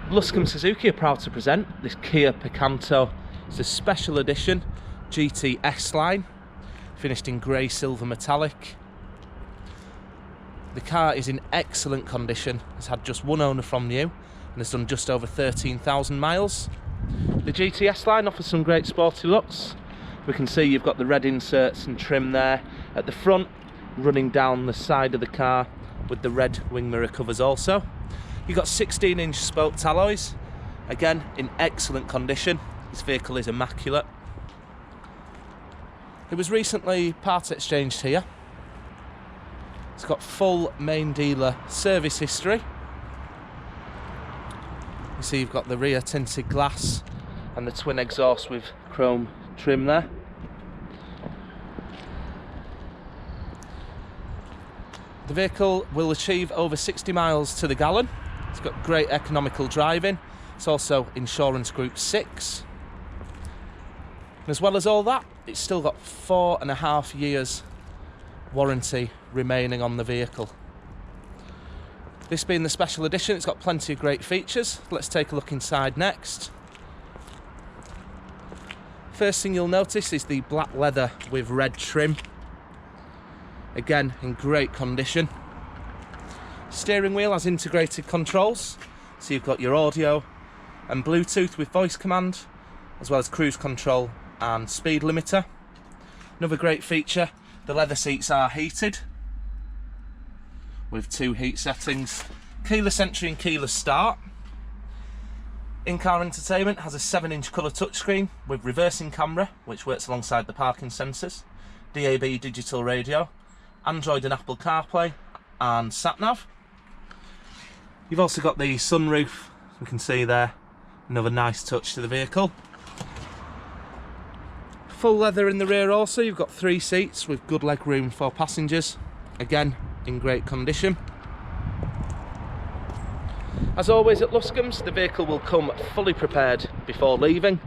Luscombe Suzuki are proud to present this Kia Picanto. It's a special edition GT-Line, finished in grey silver metallic. The car is in excellent condition. It's had just one owner from new and has done just over 13,000 miles. The GT-Line offers some great sporty looks. We can see you've got the red inserts and trim there at the front, running down the side of the car with the red wing mirror covers also. You've got 16-inch spoked alloys, again in excellent condition. This vehicle is immaculate. It was recently part exchanged here. It's got full main dealer service history. You see you've got the rear tinted glass and the twin exhaust with chrome trim there. The vehicle will achieve over 60 miles to the gallon. It's got great economical driving. It's also insurance group 6. And as well as all that, it's still got 4.5 years warranty remaining on the vehicle. This being the special edition, it's got plenty of great features. Let's take a look inside next. First thing you'll notice is the black leather with red trim. Again, in great condition. Steering wheel has integrated controls, so you've got your audio and Bluetooth with voice command, as well as cruise control and speed limiter. Another great feature, the leather seats are heated with 2 heat settings. Keyless entry and keyless start. In-car entertainment has a 7-inch colour touchscreen with reversing camera, which works alongside the parking sensors, DAB digital radio, Android and Apple CarPlay, and sat-nav. You've also got the sunroof, we can see there, another nice touch to the vehicle. Full leather in the rear also. You've got 3 seats with good leg room for passengers, again in great condition. As always at Luscombe's, the vehicle will come fully prepared before leaving.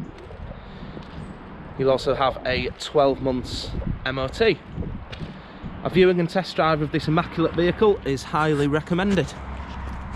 You'll also have a 12 months MOT. A viewing and test drive of this immaculate vehicle is highly recommended.